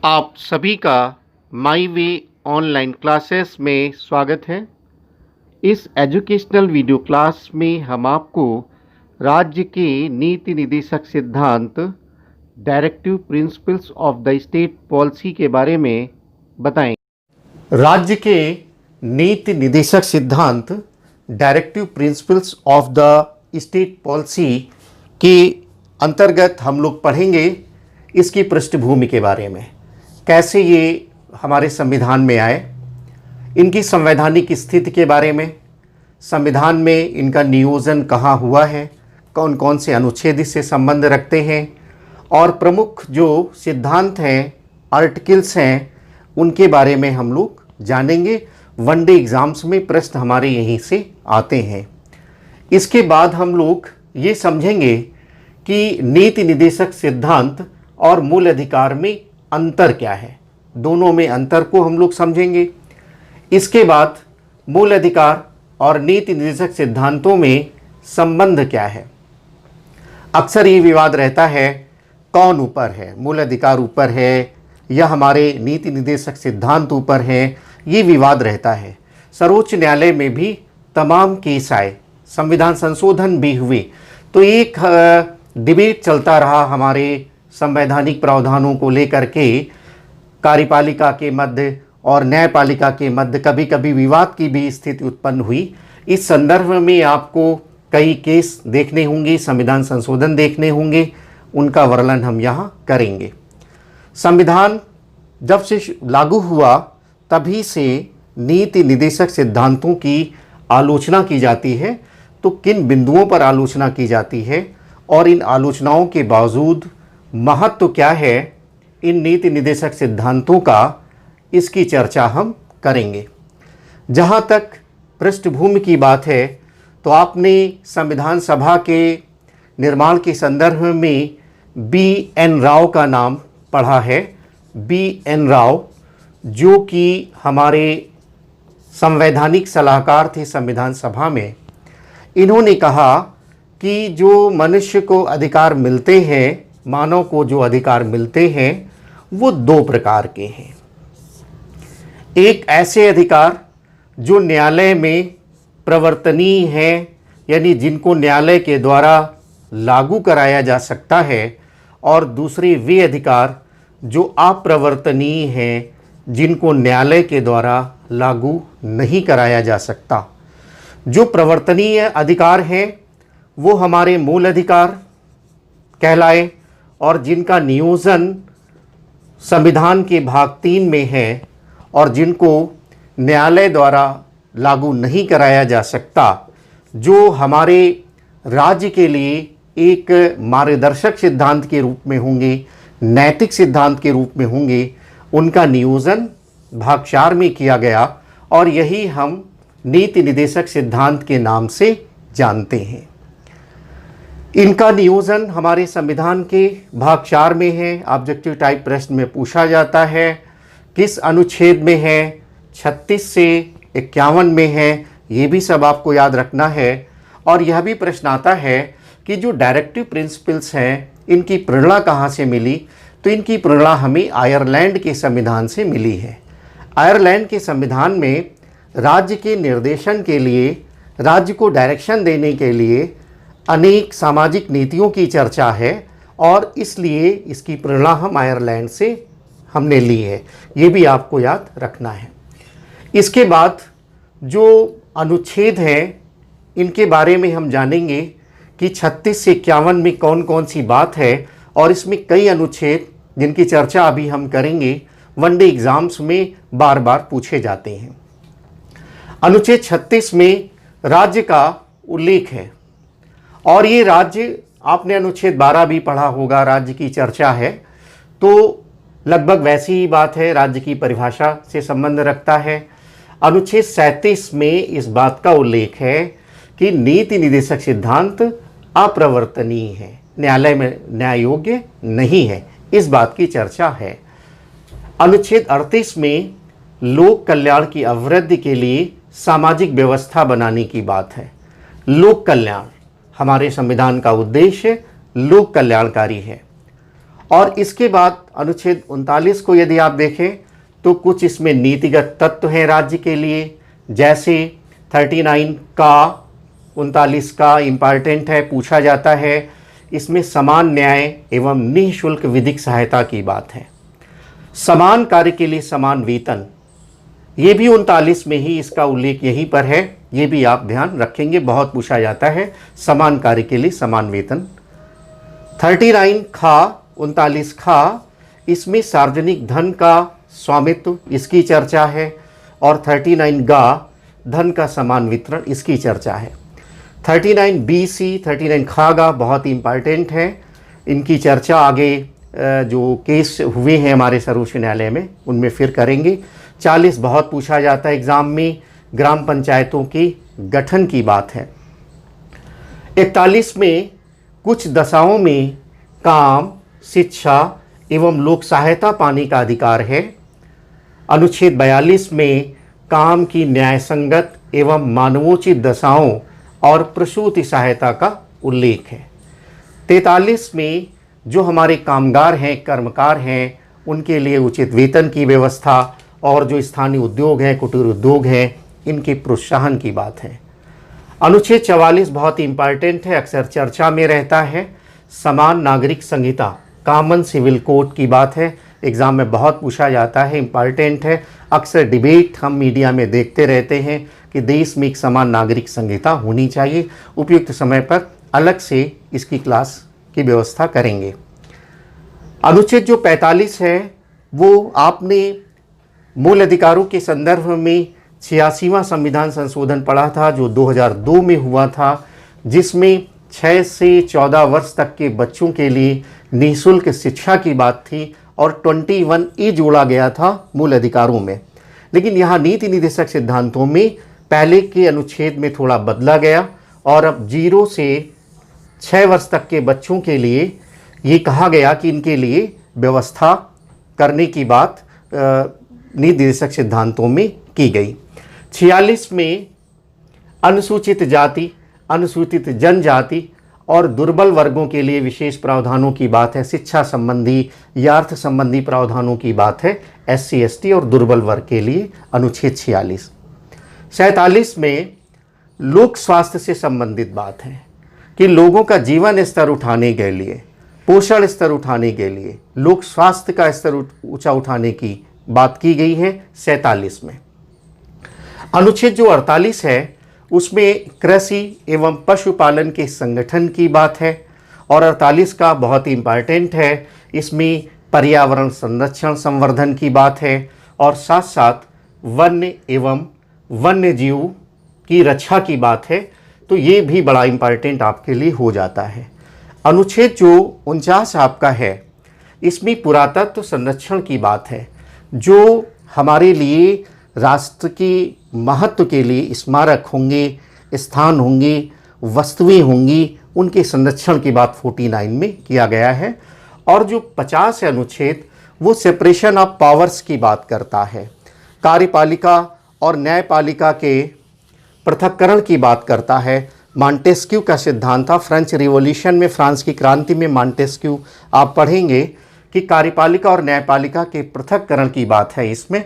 आप सभी का माई वे ऑनलाइन क्लासेस में स्वागत है। इस एजुकेशनल वीडियो क्लास में हम आपको राज्य के नीति निदेशक सिद्धांत directive principles of the state policy के बारे में बताएंगे। राज्य के नीति निदेशक सिद्धांत directive principles of the state policy के अंतर्गत हम लोग पढ़ेंगे इसकी पृष्ठभूमि के बारे में, कैसे ये हमारे संविधान में आए, इनकी संवैधानिक स्थिति के बारे में, संविधान में इनका नियोजन कहाँ हुआ है, कौन कौन से अनुच्छेद इससे संबंध रखते हैं और प्रमुख जो सिद्धांत हैं, आर्टिकल्स हैं, उनके बारे में हम लोग जानेंगे। वनडे एग्ज़ाम्स में प्रश्न हमारे यहीं से आते हैं। इसके बाद हम लोग ये समझेंगे कि नीति निदेशक सिद्धांत और मूल अधिकार में अंतर क्या है, दोनों में अंतर को हम लोग समझेंगे। इसके बाद मूल अधिकार और नीति निदेशक सिद्धांतों में संबंध क्या है। अक्सर ये विवाद रहता है कौन ऊपर है, मूल अधिकार ऊपर है या हमारे नीति निदेशक सिद्धांत ऊपर है, ये विवाद रहता है। सर्वोच्च न्यायालय में भी तमाम केस आए, संविधान संशोधन भी हुए, तो एक डिबेट चलता रहा हमारे संवैधानिक प्रावधानों को लेकर के कार्यपालिका के मध्य और न्यायपालिका के मध्य कभी कभी विवाद की भी स्थिति उत्पन्न हुई। इस संदर्भ में आपको कई केस देखने होंगे, संविधान संशोधन देखने होंगे, उनका वर्णन हम यहाँ करेंगे। संविधान जब से लागू हुआ तभी से नीति निदेशक सिद्धांतों की आलोचना की जाती है। तो किन बिंदुओं पर आलोचना की जाती है और इन आलोचनाओं के बावजूद महत्व क्या है इन नीति निदेशक सिद्धांतों का, इसकी चर्चा हम करेंगे। जहाँ तक पृष्ठभूमि की बात है तो आपने संविधान सभा के निर्माण के संदर्भ में B.N. राव का नाम पढ़ा है। B.N. राव जो कि हमारे संवैधानिक सलाहकार थे संविधान सभा में, इन्होंने कहा कि जो मनुष्य को अधिकार मिलते हैं, मानव को जो अधिकार मिलते हैं वो दो प्रकार के हैं। एक ऐसे अधिकार जो न्यायालय में प्रवर्तनीय हैं, यानी जिनको न्यायालय के द्वारा लागू कराया जा सकता है, और दूसरे वे अधिकार जो अप्रवर्तनीय हैं, जिनको न्यायालय के द्वारा लागू नहीं कराया जा सकता। जो प्रवर्तनीय अधिकार हैं वो हमारे मूल अधिकार कहलाए और जिनका नियोजन संविधान के भाग 3 में है और जिनको न्यायालय द्वारा लागू नहीं कराया जा सकता, जो हमारे राज्य के लिए एक मार्गदर्शक सिद्धांत के रूप में होंगे, नैतिक सिद्धांत के रूप में होंगे, उनका नियोजन भाग 4 में किया गया और यही हम नीति निदेशक सिद्धांत के नाम से जानते हैं। इनका नियोजन हमारे संविधान के भाग 4 में है। ऑब्जेक्टिव टाइप प्रश्न में पूछा जाता है किस अनुच्छेद में है, 36 से 51 में है, ये भी सब आपको याद रखना है। और यह भी प्रश्न आता है कि जो डायरेक्टिव प्रिंसिपल्स हैं इनकी प्रेरणा कहाँ से मिली, तो इनकी प्रेरणा हमें आयरलैंड के संविधान से मिली है। आयरलैंड के संविधान में राज्य के निर्देशन के लिए, राज्य को डायरेक्शन देने के लिए अनेक सामाजिक नीतियों की चर्चा है और इसलिए इसकी प्रेरणा हम आयरलैंड से हमने ली है, ये भी आपको याद रखना है। इसके बाद जो अनुच्छेद हैं इनके बारे में हम जानेंगे कि 36 से 51 में कौन कौन सी बात है और इसमें कई अनुच्छेद जिनकी चर्चा अभी हम करेंगे वनडे एग्ज़ाम्स में बार बार पूछे जाते हैं। अनुच्छेद 36 में राज्य का उल्लेख है और ये राज्य, आपने अनुच्छेद 12 भी पढ़ा होगा, राज्य की चर्चा है, तो लगभग वैसी ही बात है, राज्य की परिभाषा से संबंध रखता है। अनुच्छेद 37 में इस बात का उल्लेख है कि नीति निदेशक सिद्धांत अप्रवर्तनीय है, न्यायालय में न्याय योग्य नहीं है, इस बात की चर्चा है। अनुच्छेद 38 में लोक कल्याण की अभिवृद्धि के लिए सामाजिक व्यवस्था बनाने की बात है। लोक कल्याण, हमारे संविधान का उद्देश्य लोक कल्याणकारी है। और इसके बाद अनुच्छेद 39 को यदि आप देखें तो कुछ इसमें नीतिगत तत्व हैं राज्य के लिए, जैसे 39 का 39 का इम्पॉर्टेंट है, पूछा जाता है। इसमें समान न्याय एवं निःशुल्क विधिक सहायता की बात है। समान कार्य के लिए समान वेतन, ये भी 39 में ही इसका उल्लेख यहीं पर है, ये भी आप ध्यान रखेंगे, बहुत पूछा जाता है। समान कार्य के लिए समान वेतन। 39 खा 39 खा, इसमें सार्वजनिक धन का स्वामित्व, इसकी चर्चा है। और 39 गा, धन का समान वितरण, इसकी चर्चा है। 39 BC 39 खागा बहुत ही इम्पॉर्टेंट है, इनकी चर्चा आगे जो केस हुए हैं हमारे सर्वोच्च न्यायालय में उनमें फिर करेंगे। 40 बहुत पूछा जाता है एग्ज़ाम में, ग्राम पंचायतों के गठन की बात है। 41 में कुछ दशाओं में काम, शिक्षा एवं लोक सहायता पाने का अधिकार है। अनुच्छेद 42 में काम की न्यायसंगत एवं मानवोचित दशाओं और प्रसूति सहायता का उल्लेख है। 43 में जो हमारे कामगार हैं, कर्मकार हैं, उनके लिए उचित वेतन की व्यवस्था और जो स्थानीय उद्योग हैं, कुटीर उद्योग हैं, इनके प्रोत्साहन की बात है। अनुच्छेद 44 बहुत ही इम्पॉर्टेंट है, अक्सर चर्चा में रहता है। समान नागरिक संहिता, कॉमन सिविल कोड की बात है, एग्ज़ाम में बहुत पूछा जाता है, इम्पॉर्टेंट है। अक्सर डिबेट हम मीडिया में देखते रहते हैं कि देश में एक समान नागरिक संहिता होनी चाहिए। उपयुक्त समय पर अलग से इसकी क्लास की व्यवस्था करेंगे। अनुच्छेद जो 45 है वो आपने मूल अधिकारों के संदर्भ में 86वां संविधान संशोधन पढ़ा था जो 2002 में हुआ था, जिसमें 6 से 14 वर्ष तक के बच्चों के लिए निःशुल्क शिक्षा की बात थी और 21E जोड़ा गया था मूल अधिकारों में। लेकिन यहाँ नीति निर्देशक सिद्धांतों में पहले के अनुच्छेद में थोड़ा बदला गया और अब 0 से 6 वर्ष तक के बच्चों के लिए ये कहा गया कि इनके लिए व्यवस्था करने की बात नीति निर्देशक सिद्धांतों में की गई। 46 में अनुसूचित जाति, अनुसूचित जनजाति और दुर्बल वर्गों के लिए विशेष प्रावधानों की बात है। शिक्षा संबंधी या अर्थ संबंधी प्रावधानों की बात है SC ST और दुर्बल वर्ग के लिए अनुच्छेद 46। 47 में लोक स्वास्थ्य से संबंधित बात है कि लोगों का जीवन स्तर उठाने के लिए, पोषण स्तर उठाने के लिए, लोक स्वास्थ्य का स्तर ऊंचा उठाने की बात की गई है 47 में। अनुच्छेद जो 48 है उसमें कृषि एवं पशुपालन के संगठन की बात है और 48 का बहुत ही इम्पॉर्टेंट है, इसमें पर्यावरण संरक्षण संवर्धन की बात है और साथ साथ वन्य एवं वन्य जीव की रक्षा की बात है। तो ये भी बड़ा इम्पॉर्टेंट आपके लिए हो जाता है। अनुच्छेद जो 49 आपका है, इसमें पुरातत्व संरक्षण की बात है, जो हमारे लिए राष्ट्र के महत्व के लिए स्मारक होंगे, स्थान होंगे, वस्तुएं होंगी, उनके संरक्षण की बात 49 में किया गया है। और जो 50 है अनुच्छेद, वो सेपरेशन ऑफ पावर्स की बात करता है, कार्यपालिका और न्यायपालिका के पृथक्करण की बात करता है। मॉन्टेस्क्यू का सिद्धांत था, फ्रेंच रिवॉल्यूशन में, फ्रांस की क्रांति में मॉन्टेस्क्यू आप पढ़ेंगे कि कार्यपालिका और न्यायपालिका के पृथक्करण की बात है इसमें।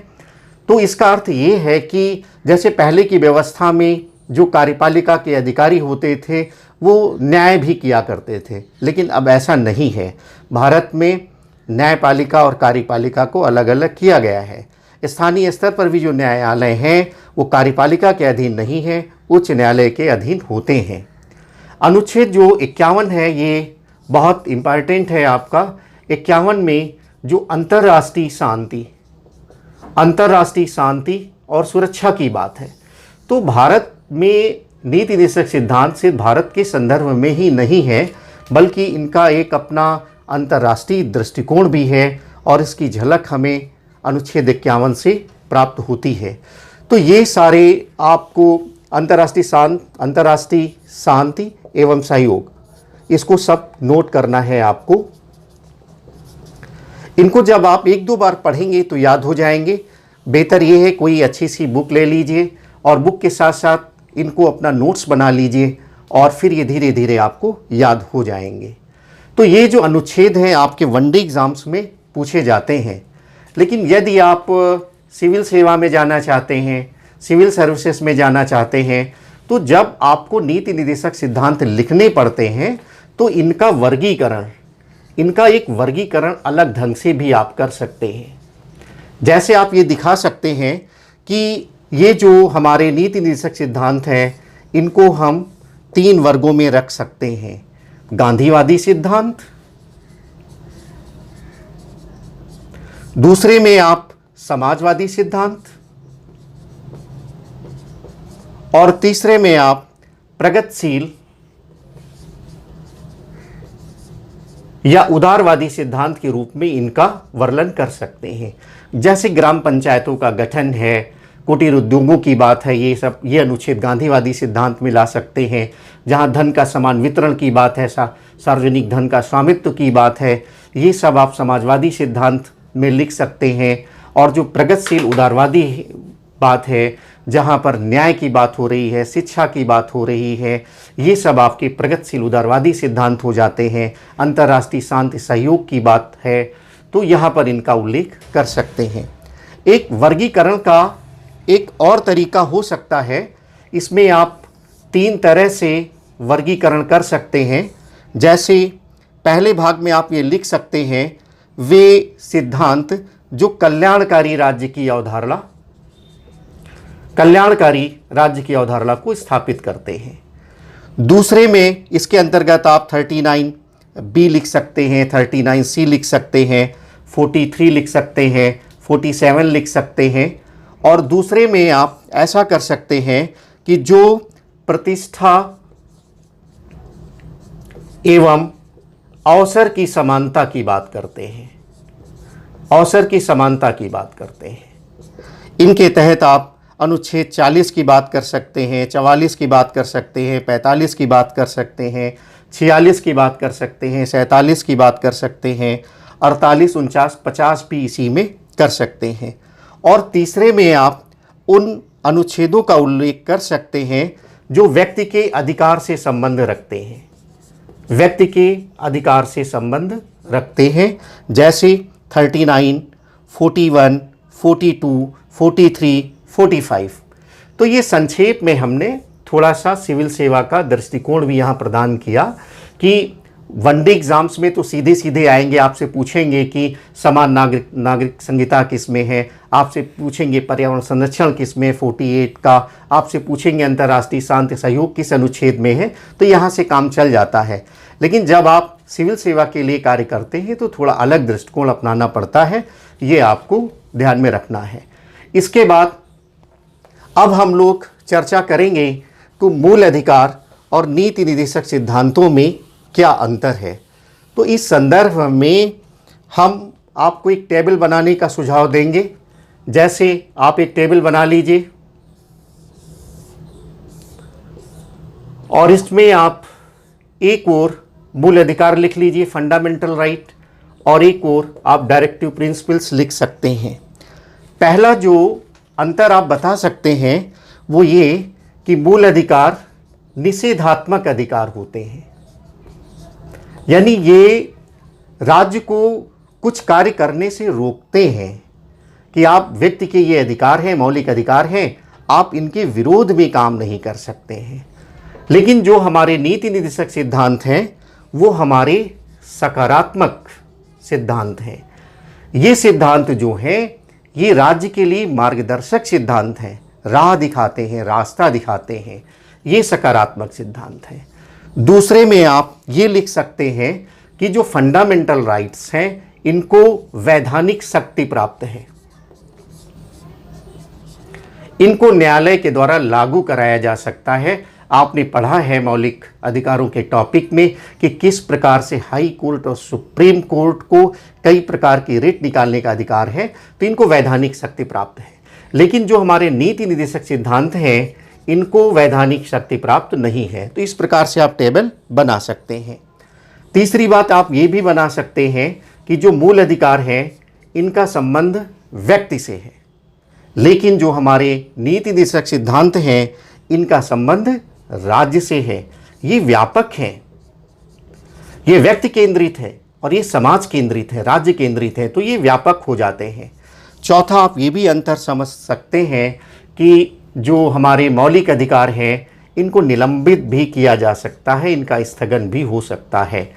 तो इसका अर्थ ये है कि जैसे पहले की व्यवस्था में जो कार्यपालिका के अधिकारी होते थे वो न्याय भी किया करते थे, लेकिन अब ऐसा नहीं है। भारत में न्यायपालिका और कार्यपालिका को अलग अलग किया गया है। स्थानीय स्तर पर भी जो न्यायालय हैं वो कार्यपालिका के अधीन नहीं है, उच्च न्यायालय के अधीन होते हैं। अनुच्छेद जो 51 है ये बहुत इम्पॉर्टेंट है आपका। 51 में जो अंतर्राष्ट्रीय शांति और सुरक्षा की बात है, तो भारत में नीति निर्देशक सिद्धांत सिर्फ भारत के संदर्भ में ही नहीं है, बल्कि इनका एक अपना अंतर्राष्ट्रीय दृष्टिकोण भी है और इसकी झलक हमें अनुच्छेद 51 से प्राप्त होती है। तो ये सारे आपको अंतर्राष्ट्रीय शांति एवं सहयोग, इसको सब नोट करना है आपको। इनको जब आप 1-2 बार पढ़ेंगे तो याद हो जाएंगे। बेहतर ये है कोई अच्छी सी बुक ले लीजिए और बुक के साथ साथ इनको अपना नोट्स बना लीजिए और फिर ये धीरे धीरे आपको याद हो जाएंगे। तो ये जो अनुच्छेद हैं आपके वनडे एग्जाम्स में पूछे जाते हैं। लेकिन यदि आप सिविल सेवा में जाना चाहते हैं, सिविल सर्विसेज में जाना चाहते हैं, तो जब आपको नीति निदेशक सिद्धांत लिखने पड़ते हैं तो इनका एक वर्गीकरण अलग ढंग से भी आप कर सकते हैं। जैसे आप ये दिखा सकते हैं कि ये जो हमारे नीति निदेशक सिद्धांत हैं, इनको हम 3 वर्गों में रख सकते हैं। गांधीवादी सिद्धांत, दूसरे में आप समाजवादी सिद्धांत, और तीसरे में आप प्रगतिशील या उदारवादी सिद्धांत के रूप में इनका वर्णन कर सकते हैं। जैसे ग्राम पंचायतों का गठन है, कुटीर उद्योगों की बात है, ये अनुच्छेद गांधीवादी सिद्धांत में ला सकते हैं। जहां धन का समान वितरण की बात है, सार्वजनिक धन का स्वामित्व की बात है, ये सब आप समाजवादी सिद्धांत में लिख सकते हैं। और जो प्रगतिशील उदारवादी बात है, जहां पर न्याय की बात हो रही है, शिक्षा की बात हो रही है, ये सब आपके प्रगतिशील उदारवादी सिद्धांत हो जाते हैं। अंतर्राष्ट्रीय शांति सहयोग की बात है तो यहाँ पर इनका उल्लेख कर सकते हैं। एक वर्गीकरण का एक और तरीका हो सकता है, इसमें आप 3 तरह से वर्गीकरण कर सकते हैं। जैसे पहले भाग में आप ये लिख सकते हैं, वे सिद्धांत जो कल्याणकारी राज्य की अवधारणा को स्थापित करते हैं। दूसरे में इसके अंतर्गत आप 39B लिख सकते हैं, 39C लिख सकते हैं, 43 लिख सकते हैं, 47 लिख सकते हैं। और दूसरे में आप ऐसा कर सकते हैं कि जो प्रतिष्ठा एवं अवसर की समानता की बात करते हैं, इनके तहत आप अनुच्छेद 40 की बात कर सकते हैं, 44 की बात कर सकते हैं, 45 की बात कर सकते हैं, 46 की बात कर सकते हैं, 47 की बात कर सकते हैं, 48, 49, 50 भी इसी में कर सकते हैं। और तीसरे में आप उन अनुच्छेदों का उल्लेख कर सकते हैं जो व्यक्ति के अधिकार से संबंध रखते हैं, जैसे 39, 41, 42, 43, 45। तो ये संक्षेप में हमने थोड़ा सा सिविल सेवा का दृष्टिकोण भी यहाँ प्रदान किया कि वनडे एग्जाम्स में तो सीधे सीधे आएंगे, आपसे पूछेंगे कि समान नागरिक संहिता किस में है, आपसे पूछेंगे पर्यावरण संरक्षण किस में, 48 का, आपसे पूछेंगे अंतर्राष्ट्रीय शांति सहयोग किस अनुच्छेद में है, तो यहाँ से काम चल जाता है। लेकिन जब आप सिविल सेवा के लिए कार्य करते हैं तो थोड़ा अलग दृष्टिकोण अपनाना पड़ता है, ये आपको ध्यान में रखना है। इसके बाद अब हम लोग चर्चा करेंगे कि मूल अधिकार और नीति निदेशक सिद्धांतों में क्या अंतर है। तो इस संदर्भ में हम आपको एक टेबल बनाने का सुझाव देंगे। जैसे आप एक टेबल बना लीजिए और इसमें आप एक ओर मूल अधिकार लिख लीजिए, फंडामेंटल राइट, और एक ओर आप डायरेक्टिव प्रिंसिपल्स लिख सकते हैं। पहला जो अंतर आप बता सकते हैं वो ये कि मूल अधिकार निषेधात्मक अधिकार होते हैं, यानी ये राज्य को कुछ कार्य करने से रोकते हैं कि आप व्यक्ति के ये अधिकार हैं, मौलिक अधिकार हैं, आप इनके विरोध में काम नहीं कर सकते हैं। लेकिन जो हमारे नीति निदेशक सिद्धांत हैं वो हमारे सकारात्मक सिद्धांत हैं। ये सिद्धांत जो हैं ये राज्य के लिए मार्गदर्शक सिद्धांत हैं, राह दिखाते हैं, रास्ता दिखाते हैं, ये सकारात्मक सिद्धांत हैं। दूसरे में आप ये लिख सकते हैं कि जो फंडामेंटल राइट्स हैं इनको वैधानिक शक्ति प्राप्त है, इनको न्यायालय के द्वारा लागू कराया जा सकता है। आपने पढ़ा है मौलिक अधिकारों के टॉपिक में कि किस प्रकार से हाई कोर्ट और सुप्रीम कोर्ट को कई प्रकार की रिट निकालने का अधिकार है, तो इनको वैधानिक शक्ति प्राप्त है। लेकिन जो हमारे नीति निदेशक सिद्धांत हैं इनको वैधानिक शक्ति प्राप्त नहीं है। तो इस प्रकार से आप टेबल बना सकते हैं। तीसरी बात आप ये भी बना सकते हैं कि जो मूल अधिकार हैं इनका संबंध व्यक्ति से है, लेकिन जो हमारे नीति निदेशक सिद्धांत हैं इनका संबंध राज्य से है, ये व्यापक हैं। ये व्यक्ति केंद्रित है और ये समाज केंद्रित है, राज्य केंद्रित है, तो ये व्यापक हो जाते हैं। चौथा, आप ये भी अंतर समझ सकते हैं कि जो हमारे मौलिक अधिकार हैं इनको निलंबित भी किया जा सकता है, इनका स्थगन भी हो सकता है।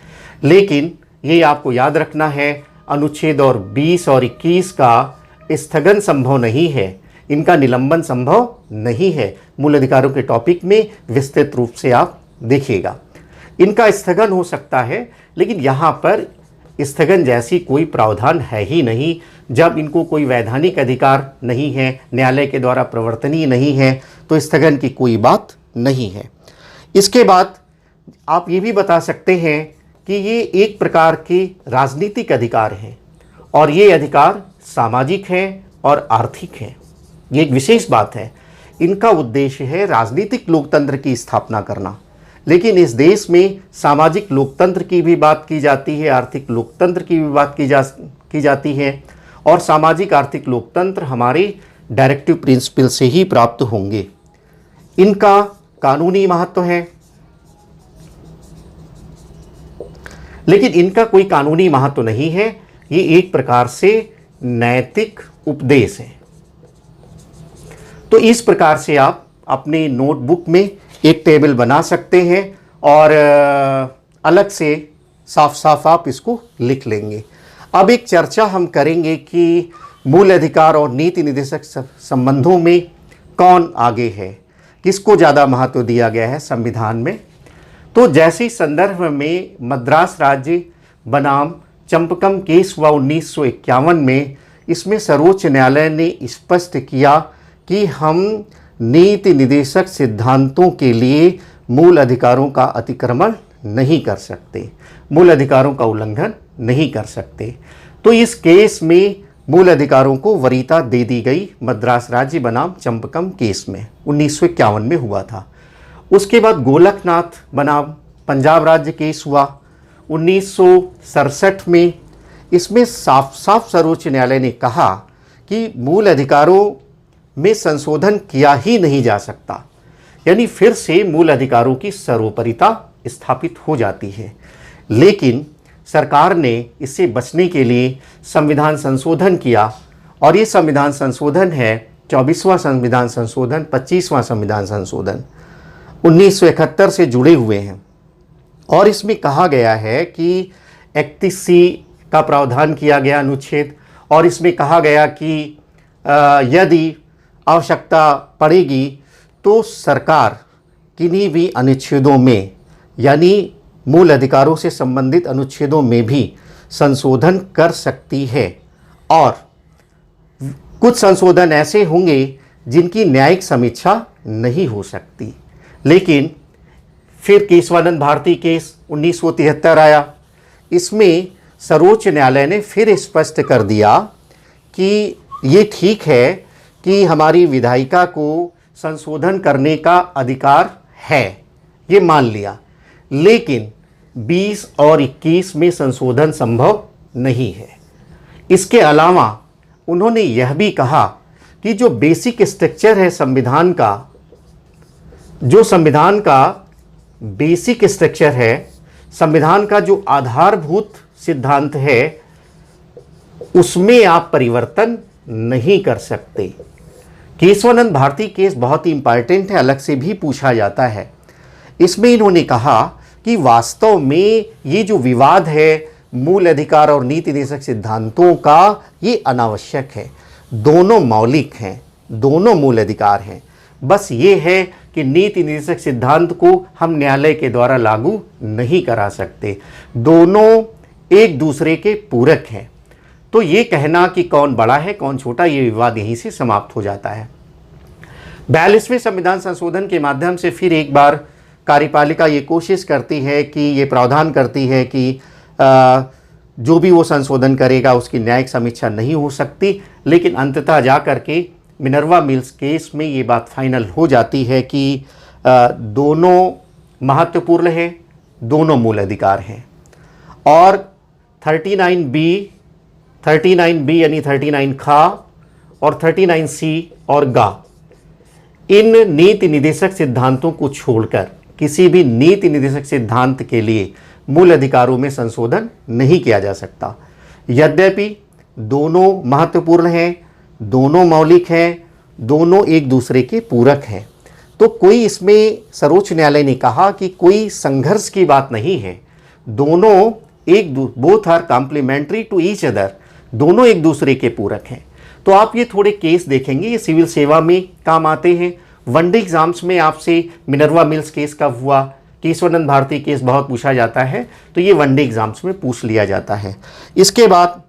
लेकिन ये आपको याद रखना है, अनुच्छेद और 20 और 21 का स्थगन संभव नहीं है, इनका निलंबन संभव नहीं है। मूल अधिकारों के टॉपिक में विस्तृत रूप से आप देखिएगा। इनका स्थगन हो सकता है, लेकिन यहाँ पर स्थगन जैसी कोई प्रावधान है ही नहीं। जब इनको कोई वैधानिक अधिकार नहीं है, न्यायालय के द्वारा प्रवर्तनीय नहीं है, तो स्थगन की कोई बात नहीं है। इसके बाद आप ये भी बता सकते हैं कि ये एक प्रकार के राजनीतिक अधिकार हैं और ये अधिकार सामाजिक हैं और आर्थिक हैं। ये एक विशेष बात है। इनका उद्देश्य है राजनीतिक लोकतंत्र की स्थापना करना, लेकिन इस देश में सामाजिक लोकतंत्र की भी बात की जाती है, आर्थिक लोकतंत्र की भी बात की जाती है, और सामाजिक आर्थिक लोकतंत्र हमारे डायरेक्टिव प्रिंसिपल से ही प्राप्त होंगे। इनका कानूनी महत्व है, लेकिन इनका कोई कानूनी महत्व नहीं है। ये एक प्रकार से नैतिक उपदेश है। तो इस प्रकार से आप अपने नोटबुक में एक टेबल बना सकते हैं और अलग से साफ साफ आप इसको लिख लेंगे। अब एक चर्चा हम करेंगे कि मूल अधिकार और नीति निर्देशक संबंधों में कौन आगे है, किसको ज़्यादा महत्व दिया गया है संविधान में। तो जैसे संदर्भ में मद्रास राज्य बनाम चंपकम केस हुआ 1951 में, इसमें सर्वोच्च न्यायालय ने स्पष्ट किया कि हम नीति निर्देशक सिद्धांतों के लिए मूल अधिकारों का अतिक्रमण नहीं कर सकते, मूल अधिकारों का उल्लंघन नहीं कर सकते। तो इस केस में मूल अधिकारों को वरीयता दे दी गई मद्रास राज्य बनाम चंपकम केस में 1951 में हुआ था। उसके बाद गोलकनाथ बनाम पंजाब राज्य केस हुआ 1967 में। इसमें साफ साफ सर्वोच्च न्यायालय ने कहा कि मूल अधिकारों में संशोधन किया ही नहीं जा सकता, यानी फिर से मूल अधिकारों की सर्वोपरिता स्थापित हो जाती है। लेकिन सरकार ने इससे बचने के लिए संविधान संशोधन किया, और ये संविधान संशोधन है 24वां संविधान संशोधन, 25वां संविधान संशोधन 1971 से जुड़े हुए हैं। और इसमें कहा गया है कि 31C का प्रावधान किया गया अनुच्छेद, और इसमें कहा गया कि यदि आवश्यकता पड़ेगी तो सरकार किन्हीं भी अनुच्छेदों में, यानी मूल अधिकारों से संबंधित अनुच्छेदों में भी संशोधन कर सकती है। और कुछ संशोधन ऐसे होंगे जिनकी न्यायिक समीक्षा नहीं हो सकती। लेकिन फिर केशवानंद भारती केस 1973 आया। इसमें सर्वोच्च न्यायालय ने फिर स्पष्ट कर दिया कि ये ठीक है कि हमारी विधायिका को संशोधन करने का अधिकार है, ये मान लिया, लेकिन 20 और 21 में संशोधन संभव नहीं है। इसके अलावा उन्होंने यह भी कहा कि जो बेसिक स्ट्रक्चर है संविधान का, जो संविधान का बेसिक स्ट्रक्चर है, संविधान का जो आधारभूत सिद्धांत है, उसमें आप परिवर्तन नहीं कर सकते। केशवानंद भारती केस बहुत ही इंपॉर्टेंट है, अलग से भी पूछा जाता है। इसमें इन्होंने कहा कि वास्तव में ये जो विवाद है मूल अधिकार और नीति निर्देशक सिद्धांतों का, ये अनावश्यक है। दोनों मौलिक हैं, दोनों मूल अधिकार हैं। बस ये है कि नीति निर्देशक सिद्धांत को हम न्यायालय के द्वारा लागू नहीं करा सकते, दोनों एक दूसरे के पूरक हैं। तो ये कहना कि कौन बड़ा है कौन छोटा, ये विवाद यहीं से समाप्त हो जाता है। 42वें संविधान संशोधन के माध्यम से फिर एक बार कार्यपालिका ये कोशिश करती है कि ये प्रावधान करती है कि जो भी वो संशोधन करेगा उसकी न्यायिक समीक्षा नहीं हो सकती, लेकिन अंततः जा कर के मिनर्वा मिल्स केस में ये बात फाइनल हो जाती है कि दोनों महत्वपूर्ण हैं, दोनों मूल अधिकार हैं। और 39B यानी 39 खा और 39C और गा, इन नीति निर्देशक सिद्धांतों को छोड़कर किसी भी नीति निर्देशक सिद्धांत के लिए मूल अधिकारों में संशोधन नहीं किया जा सकता। यद्यपि दोनों महत्वपूर्ण हैं, दोनों मौलिक हैं, दोनों एक दूसरे के पूरक हैं। तो कोई इसमें सर्वोच्च न्यायालय ने कहा कि कोई संघर्ष की बात नहीं है, दोनों both are complementary to each other, दोनों एक दूसरे के पूरक हैं। तो आप ये थोड़े केस देखेंगे, ये सिविल सेवा में काम आते हैं। वनडे एग्जाम्स में आपसे मिनर्वा मिल्स केस कब हुआ, केशवानंद भारती केस बहुत पूछा जाता है, तो ये वनडे एग्जाम्स में पूछ लिया जाता है। इसके बाद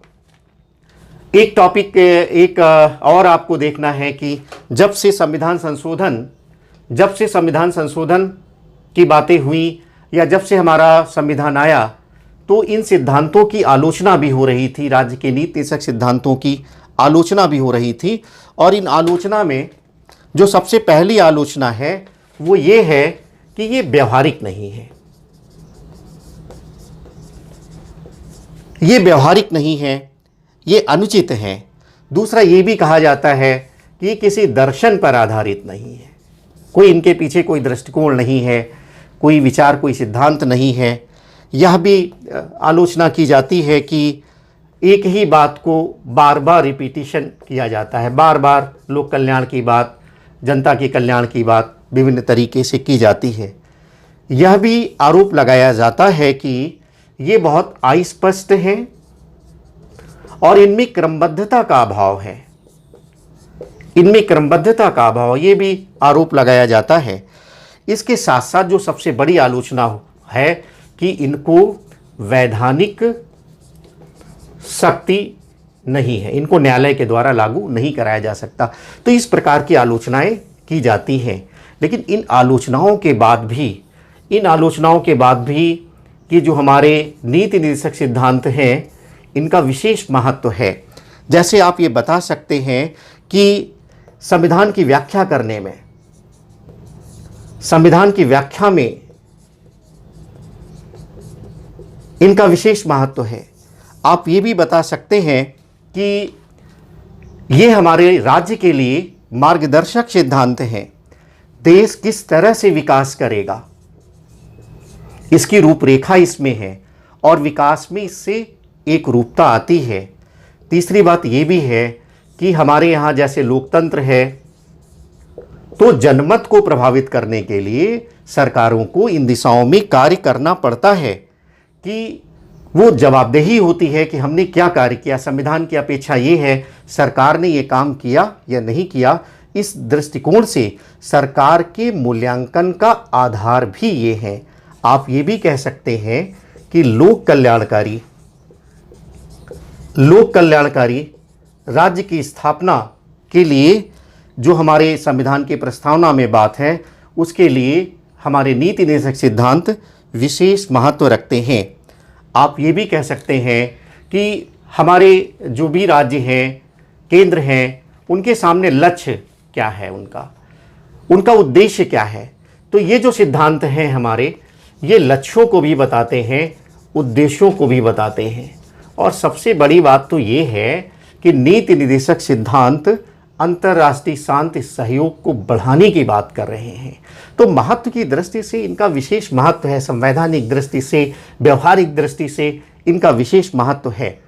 एक टॉपिक और आपको देखना है कि जब से संविधान संशोधन की बातें हुई या जब से हमारा संविधान आया, तो इन सिद्धांतों की आलोचना भी हो रही थी, राज्य के नीति निदेशक सिद्धांतों की आलोचना भी हो रही थी। और इन आलोचना में जो सबसे पहली आलोचना है वो ये है कि ये व्यवहारिक नहीं है, ये व्यवहारिक नहीं है, ये अनुचित है। दूसरा ये भी कहा जाता है कि किसी दर्शन पर आधारित नहीं है, कोई इनके पीछे कोई दृष्टिकोण नहीं है, कोई विचार, कोई सिद्धांत नहीं है। यह भी आलोचना की जाती है कि एक ही बात को बार बार रिपीटिशन किया जाता है, बार बार लोक कल्याण की बात, जनता के कल्याण की बात विभिन्न तरीके से की जाती है। यह भी आरोप लगाया जाता है कि ये बहुत अस्पष्ट हैं और इनमें क्रमबद्धता का अभाव है, इनमें क्रमबद्धता का अभाव, ये भी आरोप लगाया जाता है। इसके साथ साथ जो सबसे बड़ी आलोचना है कि इनको वैधानिक शक्ति नहीं है, इनको न्यायालय के द्वारा लागू नहीं कराया जा सकता। तो इस प्रकार की आलोचनाएं की जाती हैं। लेकिन इन आलोचनाओं के बाद भी कि जो हमारे नीति निदेशक सिद्धांत हैं, इनका विशेष महत्व है। जैसे आप ये बता सकते हैं कि संविधान की व्याख्या करने में, संविधान की व्याख्या में इनका विशेष महत्व है। आप ये भी बता सकते हैं कि ये हमारे राज्य के लिए मार्गदर्शक सिद्धांत हैं। देश किस तरह से विकास करेगा, इसकी रूपरेखा इसमें है और विकास में इससे एक रूपता आती है। तीसरी बात ये भी है कि हमारे यहाँ जैसे लोकतंत्र है, तो जनमत को प्रभावित करने के लिए सरकारों को इन दिशाओं में कार्य करना पड़ता है कि वो जवाबदेही होती है कि हमने क्या कार्य किया। संविधान की अपेक्षा ये है सरकार ने ये काम किया या नहीं किया। इस दृष्टिकोण से सरकार के मूल्यांकन का आधार भी ये है। आप ये भी कह सकते हैं कि लोक कल्याणकारी राज्य की स्थापना के लिए जो हमारे संविधान की प्रस्तावना में बात है, उसके लिए हमारे नीति निदेशक सिद्धांत विशेष महत्व रखते हैं। आप ये भी कह सकते हैं कि हमारे जो भी राज्य हैं, केंद्र हैं, उनके सामने लक्ष्य क्या है, उनका उद्देश्य क्या है। तो ये जो सिद्धांत हैं हमारे, ये लक्ष्यों को भी बताते हैं, उद्देश्यों को भी बताते हैं। और सबसे बड़ी बात तो ये है कि नीति निदेशक सिद्धांत अंतर्राष्ट्रीय शांति सहयोग को बढ़ाने की बात कर रहे हैं। तो महत्व की दृष्टि से इनका विशेष महत्व है, संवैधानिक दृष्टि से, व्यवहारिक दृष्टि से इनका विशेष महत्व है।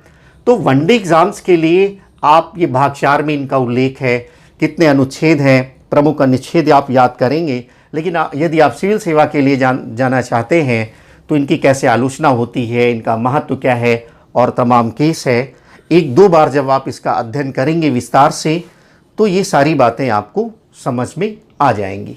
तो वनडे एग्जाम्स के लिए आप ये भाग 4 में इनका उल्लेख है, कितने अनुच्छेद हैं, प्रमुख अनुच्छेद आप याद करेंगे। लेकिन यदि आप सिविल सेवा के लिए जाना चाहते हैं तो इनकी कैसे आलोचना होती है, इनका महत्व क्या है और तमाम केस है, 1-2 बार जब आप इसका अध्ययन करेंगे विस्तार से, तो ये सारी बातें आपको समझ में आ जाएंगी।